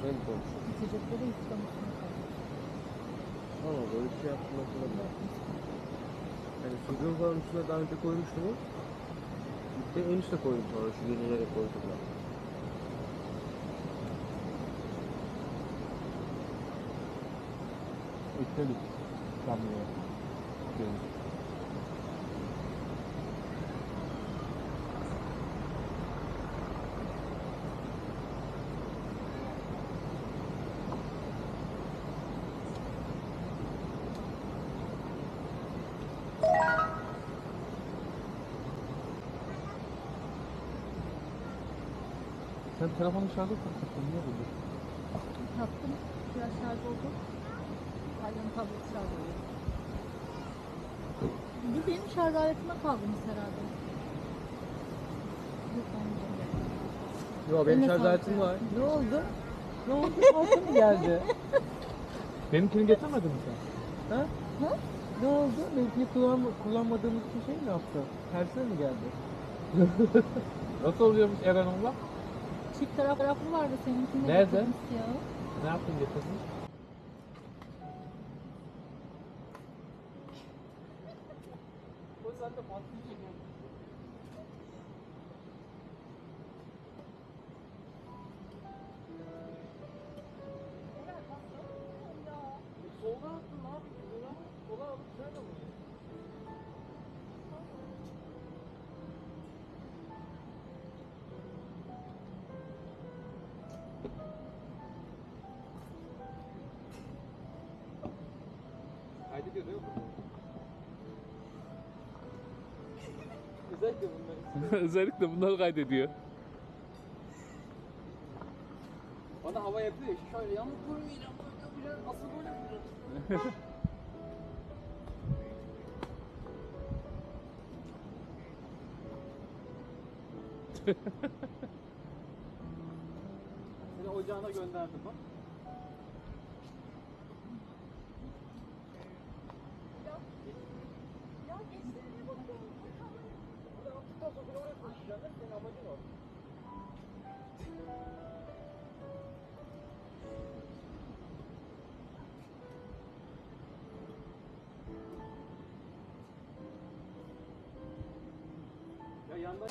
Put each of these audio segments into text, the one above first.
Ben konuşuyorum. İçecekleri istemiştim. Ama böyle bir şey yaptım hatırlamıyorum. Yani sucuğun falan üstüne daha önce koymuştum o. Bir de en üstte koydum sonra şu yenilere koydum ben. Ekledik. Kamyona. Gelin. Sen telefonu şarjı taktın, niye burada? Taktım. Biraz şarj oldu. Aynen tablet şarj oluyor. Bir benim şarj aletime kaldınız herhalde. Yok, olmayacak. Yo benim Eline şarj sağlık aletim ya. var. Ne oldu? Ne oldu? Altı mı geldi? Benimkini getirmedin mi sen? Ha? Ha? Ne oldu? Benimkini kullanmadığımız için şey mi yaptı? Tersine mi geldi? Nasıl oluyormuş Eren onunla? Çift taraflı vardı seninkinde. Nerede? getirmiş Ya. Ne yaptın getirdin? O sen de patlayacak. Solda attın ne yapıyorsun? Sola alıp şöyle mi? Kaydediyor değil mi? Özellikle bunları. Özellikle bunları kaydediyor. Bana hava yapıyor. Şöyle yalnız durmayacağım. Böyle yapacağım. Asıl böyle yapacağım. Seni ocağına gönderdim bak. Ya gençlerine bakıyorum. Burada yaptıktan sonra oraya koşacaksın. Senin amacın o. Ya yandan...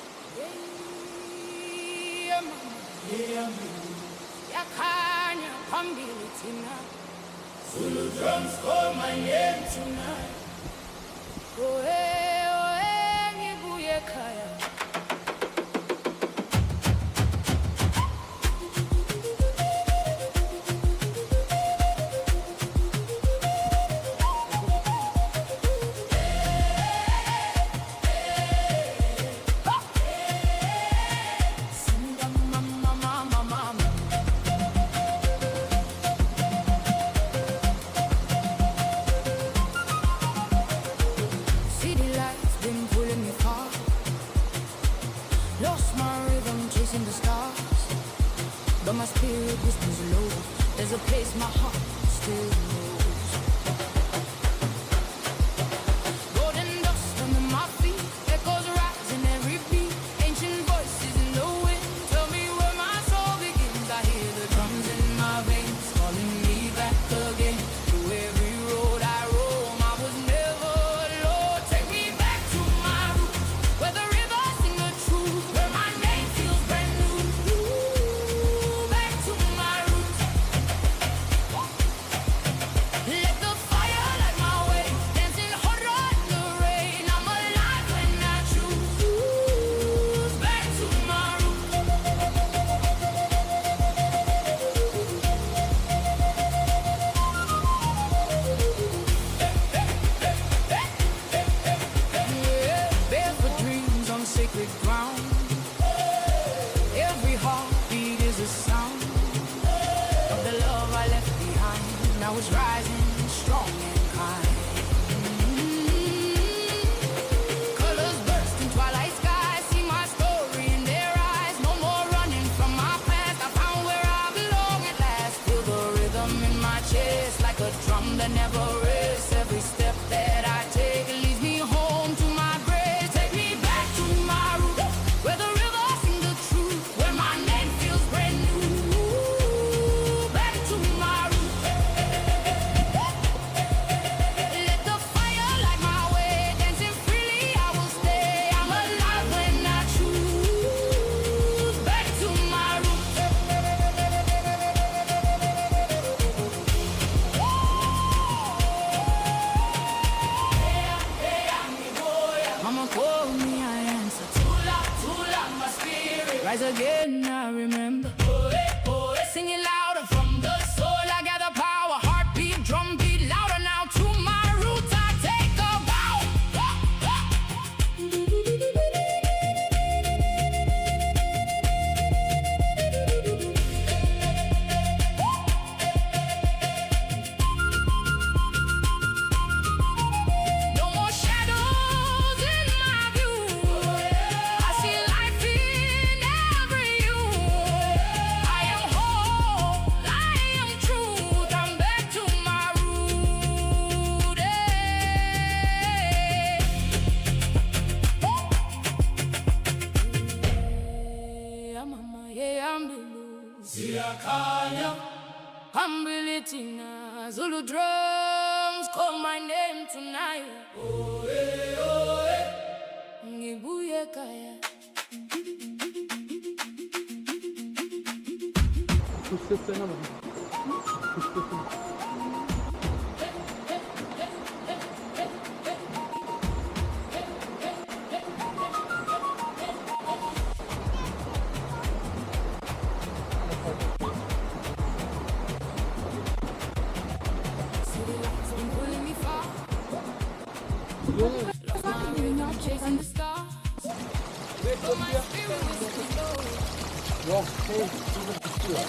Yakanya pambili tonight. Zulu drums call my name tonight. Oe, ngibuye ekhaya. Singa mama, mama, mama. City lights been pulling me far. Lost my rhythm chasing the stars. But my spirit whispers low. There's a place my heart still knows. Golden dust under my feet. Echoes rising every beat. Ancient voices in the wind. Tell me where my soul begins. I hear the drums in my veins. Calling me back again. Through every road I roam. I was never alone. Take me back to my roots. Where the rivers sing the truth. Where my name feels brand new. Back to my roots. Let the fire light my way. Dancing harder in the rain. I'm alive when I choose. Back to my roots. Yeah, barefoot dreams on sacred ground. Every heartbeat is a sound of the love I left behind. Now it's rising strong and kind. Colors burst in twilight skies. See my story in their eyes. No more running from my past. I found where I belong at last. Feel the rhythm in my chest like a drum that never rests. Every step that I take leads me home to my grave. Take me back to my roots, where the rivers sing the truth, where my name feels brand new. again, I remember. Sing it louder from the soul. I gather power, heartbeat, drum beat louder now. To my roots, I take a bow. No more shadows in my view. I see life in every you. I am whole, I am truth. I'm back to my root. I'm Siakanya, Ambilitina, Zulu drums call my name tonight. Ngibuye kaya. Kuş seslerine bak. Kuş sesine. City lights been pulling me far. Lost my rhythm, chasing the stars. But my spirit whispers low. Yok şey şurada tutuyor.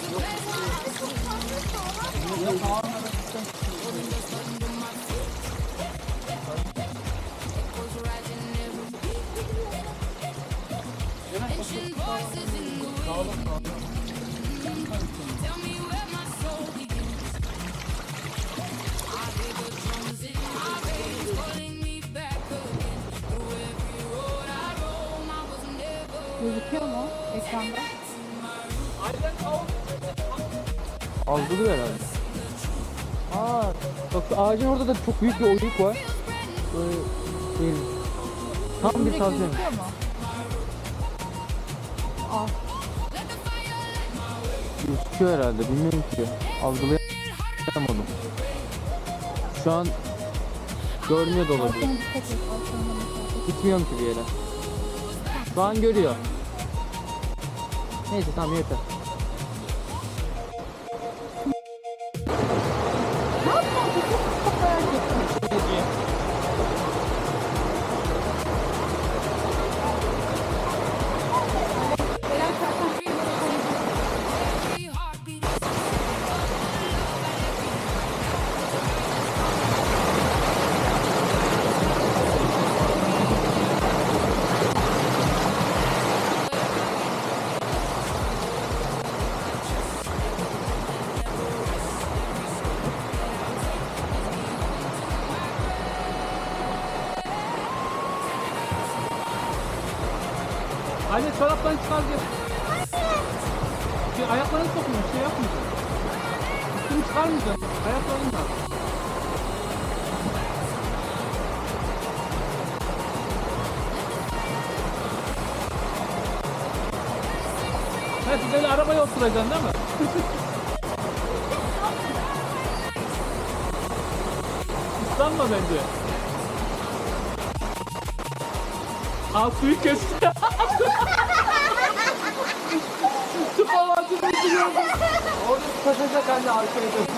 Yok yok tamamen üstten tutuyor. Echoes rising every beat. Ancient voices in the wind. Tell me where my soul begins. I hear the drums in my veins calling me back again. Through every road I roam, I was never Gözüküyor mu ekranda? Algılıyor herhalde. Aa, bak şu ağacın orada da çok büyük bir oyuk var. Böyle değil. Tam bir Direkt tavsiye. gözüküyor mu? Al. Gözüküyor herhalde, bilmiyorum ki. Algılayamadım. Şu an görmüyor da olabilir. Arkana dikkat et. Arkana dikkat et. Gitmiyorum ki bir yere. Şu an görüyor. Neyse tamam yeter. Ne yapıyorsun? Çok merak ettim. Eren Çarpan every heartbeat. Anne çoraplarını çıkar gel. Ayaklarını sokmuyor, şey yapmayacağım. Üstünü çıkarmayacağım. Ayaklarını da. Evet, böyle arabaya oturacaksın değil mi? İslanma bence. Al suyu kes. Şu palatını bitiriyorum. Orada taşacak anne arkaya dönüyor.